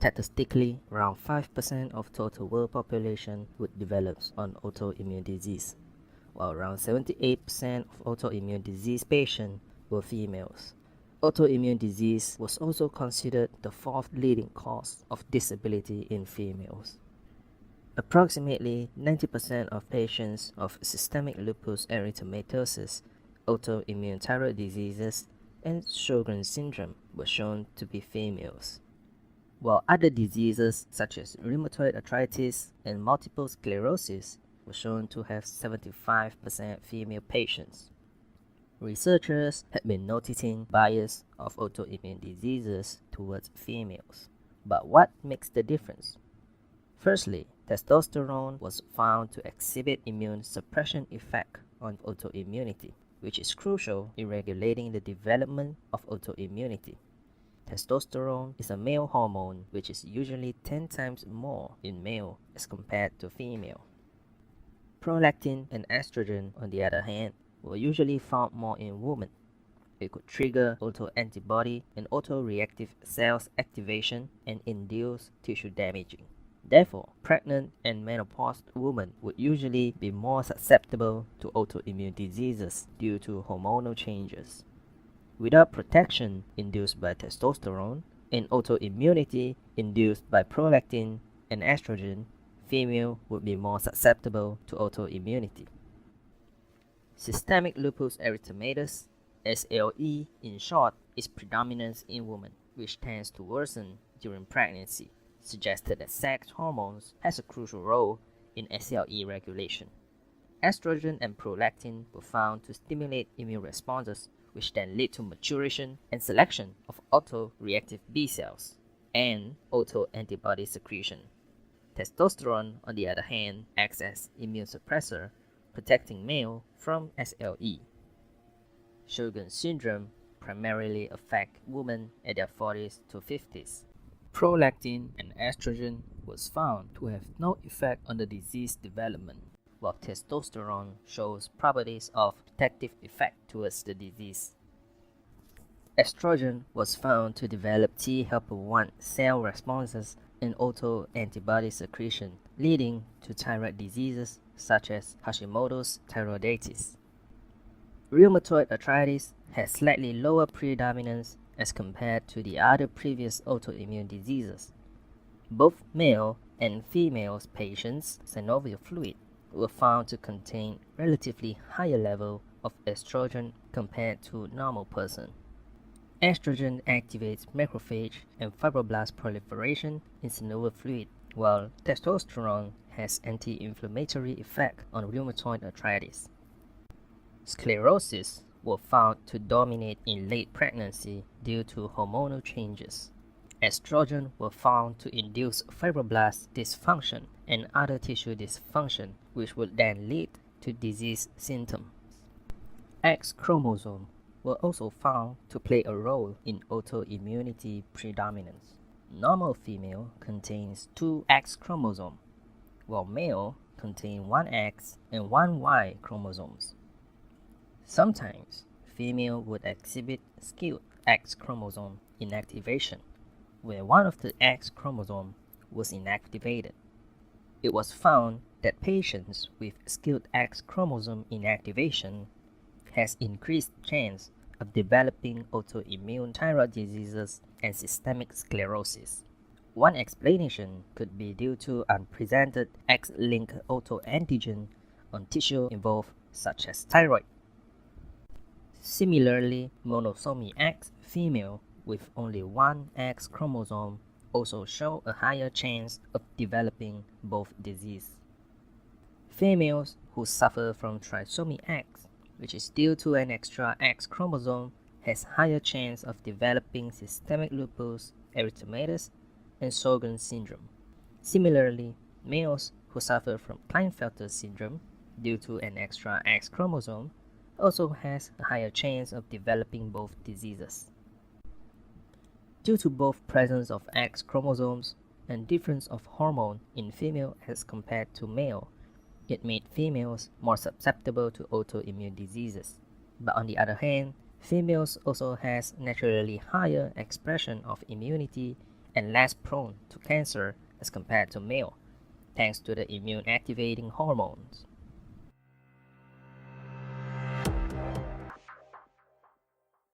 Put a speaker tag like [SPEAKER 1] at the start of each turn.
[SPEAKER 1] Statistically, around 5% of total world population would develop an autoimmune disease, while around 78% of autoimmune disease patients were females. Autoimmune disease was also considered the fourth leading cause of disability in females. Approximately 90% of patients of systemic lupus erythematosus, autoimmune thyroid diseases, and Sjogren's syndrome were shown to be females, while other diseases such as rheumatoid arthritis and multiple sclerosis were shown to have 75% female patients. Researchers had been noticing bias of autoimmune diseases towards females. But what makes the difference? Firstly, testosterone was found to exhibit immune suppression effect on autoimmunity, which is crucial in regulating the development of autoimmunity. Testosterone is a male hormone which is usually 10 times more in male as compared to female. Prolactin and estrogen, on the other hand, were usually found more in women. It could trigger autoantibody and autoreactive cells activation and induce tissue damaging. Therefore, pregnant and menopausal women would usually be more susceptible to autoimmune diseases due to hormonal changes. Without protection induced by testosterone and autoimmunity induced by prolactin and estrogen, female would be more susceptible to autoimmunity. Systemic lupus erythematosus, SLE in short, is predominant in women, which tends to worsen during pregnancy, suggested that sex hormones has a crucial role in SLE regulation. Estrogen and prolactin were found to stimulate immune responses, which then lead to maturation and selection of autoreactive B cells and autoantibody secretion. Testosterone, on the other hand, acts as immune suppressor, protecting male from SLE. Sjogren's syndrome primarily affects women at their 40s to 50s. Prolactin and estrogen was found to have no effect on the disease development, while testosterone shows properties of protective effect towards the disease. Estrogen was found to develop T helper 1 cell responses and autoantibody secretion, leading to thyroid diseases such as Hashimoto's thyroiditis. Rheumatoid arthritis has slightly lower predominance as compared to the other previous autoimmune diseases. Both male and female patients' synovial fluid were found to contain relatively higher level of estrogen compared to normal person. Estrogen activates macrophage and fibroblast proliferation in synovial fluid, while testosterone has anti-inflammatory effect on rheumatoid arthritis. Sclerosis were found to dominate in late pregnancy due to hormonal changes. Estrogen were found to induce fibroblast dysfunction and other tissue dysfunction, which would then lead to disease symptoms. X chromosome were also found to play a role in autoimmunity predominance. Normal female contains 2 X chromosomes, while male contains 1 X and 1 Y chromosomes. Sometimes, female would exhibit skewed X chromosome inactivation, where one of the X chromosomes was inactivated. It was found that patients with skewed X chromosome inactivation has increased chance of developing autoimmune thyroid diseases and systemic sclerosis. One explanation could be due to unpresented X-linked autoantigen on tissue involved, such as thyroid. Similarly, monosomy X female with only 1 X chromosome also show a higher chance of developing both diseases. Females who suffer from trisomy X, which is due to an extra X chromosome, has higher chance of developing systemic lupus erythematosus and Sjogren's syndrome. Similarly, males who suffer from Klinefelter syndrome due to an extra X chromosome also has a higher chance of developing both diseases. Due to both presence of X chromosomes and difference of hormone in female as compared to male, it made females more susceptible to autoimmune diseases. But on the other hand, females also has naturally higher expression of immunity and less prone to cancer as compared to male, thanks to the immune activating hormones.